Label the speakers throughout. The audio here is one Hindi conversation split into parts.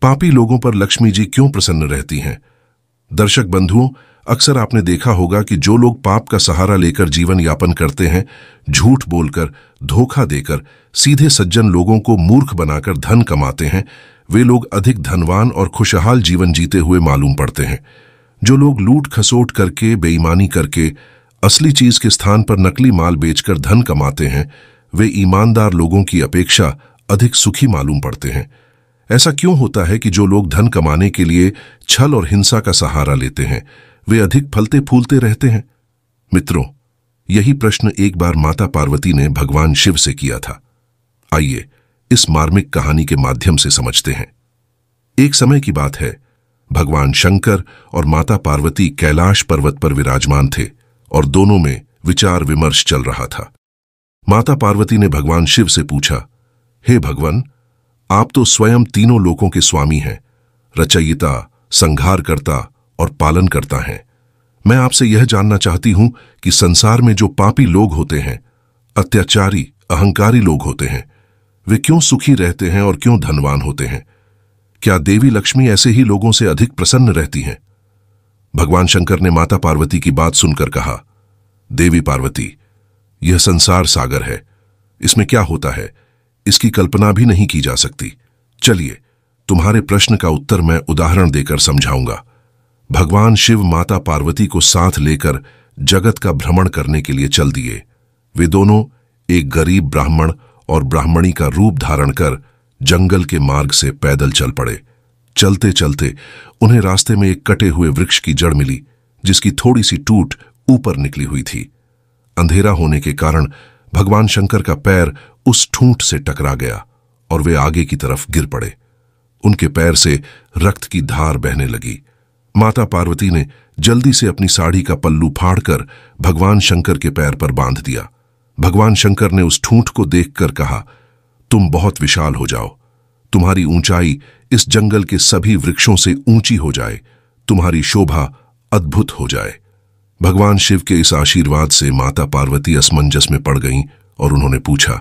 Speaker 1: पापी लोगों पर लक्ष्मी जी क्यों प्रसन्न रहती हैं? दर्शक बंधुओं, अक्सर आपने देखा होगा कि जो लोग पाप का सहारा लेकर जीवन यापन करते हैं, झूठ बोलकर, धोखा देकर, सीधे सज्जन लोगों को मूर्ख बनाकर धन कमाते हैं, वे लोग अधिक धनवान और खुशहाल जीवन जीते हुए मालूम पड़ते हैं। जो लोग लूट खसोट करके, बेईमानी करके, असली चीज के स्थान पर नकली माल बेचकर धन कमाते हैं, वे ईमानदार लोगों की अपेक्षा अधिक सुखी मालूम पड़ते हैं। ऐसा क्यों होता है कि जो लोग धन कमाने के लिए छल और हिंसा का सहारा लेते हैं, वे अधिक फलते फूलते रहते हैं? मित्रों, यही प्रश्न एक बार माता पार्वती ने भगवान शिव से किया था। आइए इस मार्मिक कहानी के माध्यम से समझते हैं। एक समय की बात है, भगवान शंकर और माता पार्वती कैलाश पर्वत पर विराजमान थे और दोनों में विचार विमर्श चल रहा था। माता पार्वती ने भगवान शिव से पूछा, हे भगवान, आप तो स्वयं तीनों लोकों के स्वामी हैं, रचयिता, संहारकर्ता और पालनकर्ता हैं। मैं आपसे यह जानना चाहती हूं कि संसार में जो पापी लोग होते हैं, अत्याचारी, अहंकारी लोग होते हैं, वे क्यों सुखी रहते हैं और क्यों धनवान होते हैं? क्या देवी लक्ष्मी ऐसे ही लोगों से अधिक प्रसन्न रहती हैं? भगवान शंकर ने माता पार्वती की बात सुनकर कहा, देवी पार्वती, यह संसार सागर है। इसमें क्या होता है, इसकी कल्पना भी नहीं की जा सकती। चलिए, तुम्हारे प्रश्न का उत्तर मैं उदाहरण देकर समझाऊंगा। भगवान शिव माता पार्वती को साथ लेकर जगत का भ्रमण करने के लिए चल दिए। वे दोनों एक गरीब ब्राह्मण और ब्राह्मणी का रूप धारण कर जंगल के मार्ग से पैदल चल पड़े। चलते चलते उन्हें रास्ते में एक कटे हुए वृक्ष की जड़ मिली, जिसकी थोड़ी सी टूट ऊपर निकली हुई थी। अंधेरा होने के कारण भगवान शंकर का पैर उस ठूंठ से टकरा गया और वे आगे की तरफ गिर पड़े। उनके पैर से रक्त की धार बहने लगी। माता पार्वती ने जल्दी से अपनी साड़ी का पल्लू फाड़कर भगवान शंकर के पैर पर बांध दिया। भगवान शंकर ने उस ठूंठ को देखकर कहा, तुम बहुत विशाल हो जाओ, तुम्हारी ऊंचाई इस जंगल के सभी वृक्षों से ऊंची हो जाए, तुम्हारी शोभा अद्भुत हो जाए। भगवान शिव के इस आशीर्वाद से माता पार्वती असमंजस में पड़ गईं और उन्होंने पूछा,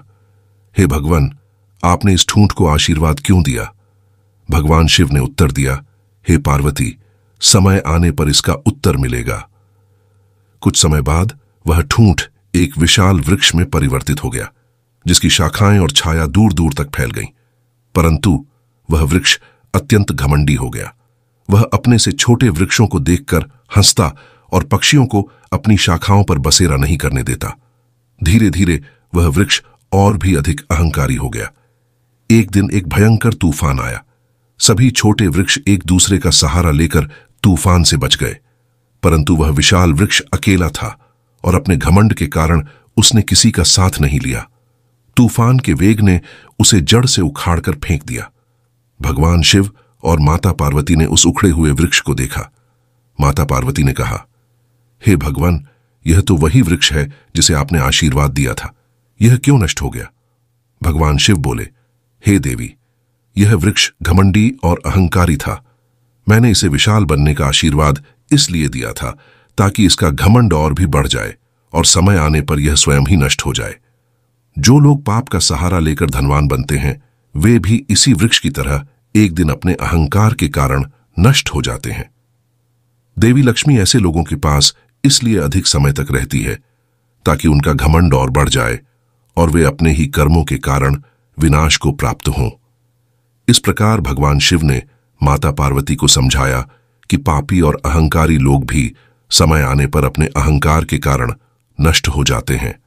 Speaker 1: हे भगवान, आपने इस ठूंठ को आशीर्वाद क्यों दिया? भगवान शिव ने उत्तर दिया, हे पार्वती, समय आने पर इसका उत्तर मिलेगा। कुछ समय बाद वह ठूंठ एक विशाल वृक्ष में परिवर्तित हो गया, जिसकी शाखाएं और छाया दूर दूर तक फैल गईं। परंतु वह वृक्ष अत्यंत घमंडी हो गया। वह अपने से छोटे वृक्षों को देखकर हंसता और पक्षियों को अपनी शाखाओं पर बसेरा नहीं करने देता। धीरे धीरे वह वृक्ष और भी अधिक अहंकारी हो गया। एक दिन एक भयंकर तूफान आया। सभी छोटे वृक्ष एक दूसरे का सहारा लेकर तूफान से बच गए, परंतु वह विशाल वृक्ष अकेला था और अपने घमंड के कारण उसने किसी का साथ नहीं लिया। तूफान के वेग ने उसे जड़ से उखाड़कर फेंक दिया। भगवान शिव और माता पार्वती ने उस उखड़े हुए वृक्ष को देखा। माता पार्वती ने कहा, हे भगवान, यह तो वही वृक्ष है जिसे आपने आशीर्वाद दिया था, यह क्यों नष्ट हो गया? भगवान शिव बोले, हे देवी, यह वृक्ष घमंडी और अहंकारी था। मैंने इसे विशाल बनने का आशीर्वाद इसलिए दिया था ताकि इसका घमंड और भी बढ़ जाए और समय आने पर यह स्वयं ही नष्ट हो जाए। जो लोग पाप का सहारा लेकर धनवान बनते हैं, वे भी इसी वृक्ष की तरह एक दिन अपने अहंकार के कारण नष्ट हो जाते हैं। देवी लक्ष्मी ऐसे लोगों के पास इसलिए अधिक समय तक रहती है ताकि उनका घमंड और बढ़ जाए और वे अपने ही कर्मों के कारण विनाश को प्राप्त हों। इस प्रकार भगवान शिव ने माता पार्वती को समझाया कि पापी और अहंकारी लोग भी समय आने पर अपने अहंकार के कारण नष्ट हो जाते हैं।